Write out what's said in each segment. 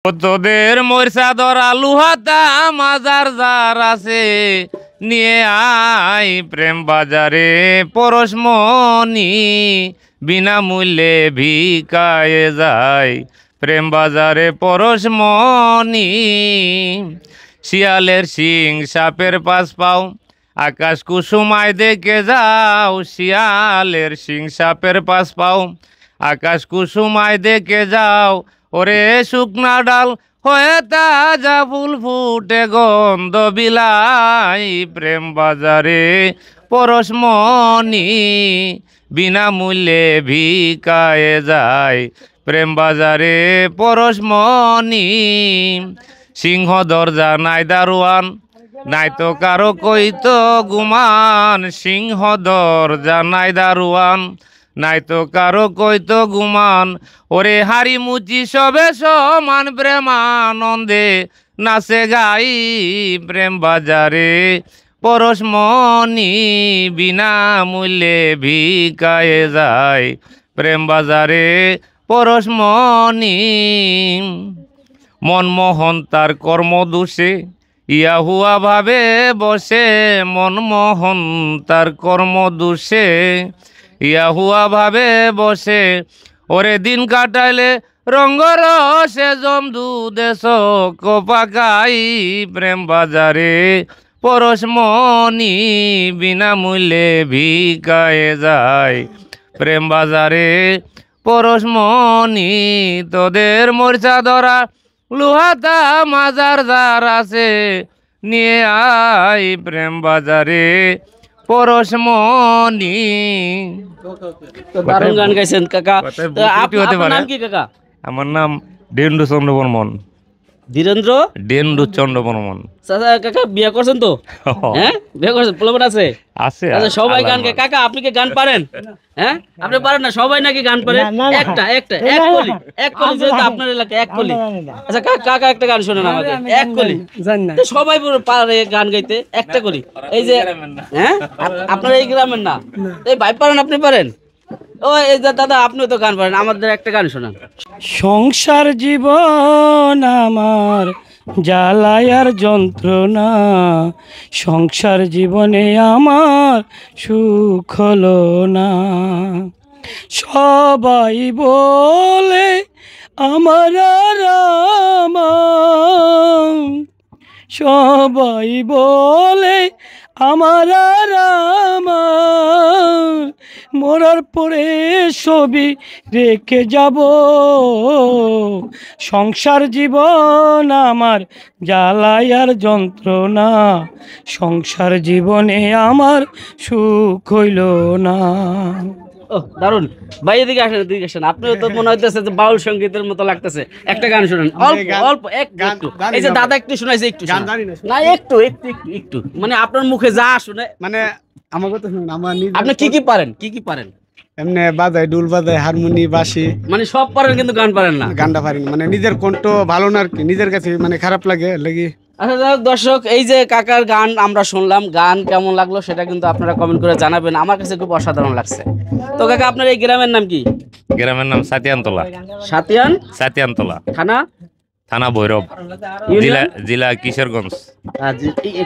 তোদের মরসা ধরা লুহাতা মাজার যার আছে নিয়ে আই প্রেম বাজারে পরশমণি বিনামূল্যে ভিকায়ে যায় প্রেম বাজারে পরশমণি। শিয়ালের শিং সাপের পাশ পাও আকাশ কুসুমায় দেখে যাও, শিয়ালের শিং সাপের পাশ পাও আকাশ কুসুমায় দেখে যাও। ওরে শুকনা ডাল হয়ে তাজা ফুল ফুটে গন্ধ বিলাই প্রেম বাজারে পরশমণি বিনামূল্যে ভিকায়ে যায় প্রেম বাজারে পরশমণি। সিংহ দরজা নাই দারোয়ান নাই তো কারো কইতো গুমান, সিংহ দরজা নাই দারোয়ান নাই তো কারো কইতো গুমান। ওরে হারি মুচি সবে সমান প্রেমানন্দে নাচে গাই প্রেম বাজারে পরশমণি বিনামূল্যে ভিকায়ে যায় প্রেম বাজারে পরশমণি। মনমোহন তার কর্মদোষে ইয়াহুয়া ভাবে বসে, মনমোহন তার কর্মদোষে ইয়াহুয়া ভাবে বসে। ওরে দিন কাটাইলে রঙ্গরসে জমদুদে পাকাই প্রেম বাজারে পরশমণি বিনামূল্যে ভিকায়ে যায় প্রেম বাজারে পরশমণি। তোদের মরচা ধরা লুহাতা মাজার যার আছে নিয়ে আই প্রেম বাজারে পরশমণি। দারুণ গান গাইছেন কাকা। আপনার নাম কি কাকা? আমার নাম ডেন্ডু চন্দ্র বর্মন। ধীরেন্দ্র ডেন্ডু চন্দ্র বর্মন। কাকা বিয়ে করছেন তো? হ্যাঁ বিয়ে করছেন, পোলাপান আছে? আছে। আচ্ছা সবাই গান গায়। কাকা আপনি কি গান পারেন? হ্যাঁ আপনি পারেন না? সবাই নাকি গান পারে? একটা একটা এক কলি, এক কলি যেহেতু আপনার এলাকায় এক কলি। আচ্ছা কাকা একটা গান শোনেন আমাকে, এক কলি। সবাই পারে গান গাইতে, একটা কলি। এই যে হ্যাঁ আপনার এই গ্রামের না, এই ভাই পারেন? আপনি পারেন? ও এই যে দাদা আপনিও তো গান পারেন, আমাদের একটা গান শোনান। সংসার জীবন আমার জ্বালায়ার যন্ত্রণা, সংসার জীবনে আমার সুখ হলো না। সবাই বলে আমার রাম, সবাই বলে আমার রাম, মরার পরে ছবি রেখে যাব। সংসার জীবন আমার জ্বালায়ার যন্ত্রণা, সংসার জীবনে আমার সুখ হইল না। ও দারুন ভাই, এদিকে আসেন, এদিকে আসেন। আপনিও তো মনে হইতেছে যে বাউল সঙ্গীতের মতো লাগতেছে। একটা গান শুনেন, অল্প অল্প একটু। এই যে দাদা একটু শোনাইছে, একটু না একটু একটু একটু একটু, মানে আপনার মুখে যা শুনে, মানে আমাকে তো শুনুন। আমার আপনি কি কি পারেন? কি কি পারেন? এমনি বাজাই, ডুল বাজাই, হারমোনি, বাঁশি, মানে সব পারেন কিন্তু গান পারেন না। গানটা পারি মানে নিজের কণ্ঠ ভালো না আর কি, নিজের কাছে মানে খারাপ লাগে লাগি। আচ্ছা দর্শক, এই যে কাকার গান আমরা শুনলাম, গান কেমন লাগলো সেটা কিন্তু আপনারা কমেন্ট করে জানাবেন। আমার কাছে খুব অসাধারণ লাগছে। তো কাকা আপনার এই গ্রামের নাম কি? গ্রামের নাম সাতিয়ানতলা। সাতিয়ান? সাতিয়ানতলা থানা? থানা ভৈরব, জেলা কিশোরগঞ্জ।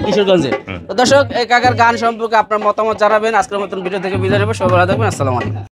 কিশোরগঞ্জে। তো দর্শক এই কাকার গান সম্পর্কে আপনার মতামত জানাবেন। আজকের মতন ভিডিও থেকে বিদায় নেব। সবাই ভালো থাকবেন। আসসালামু আলাইকুম।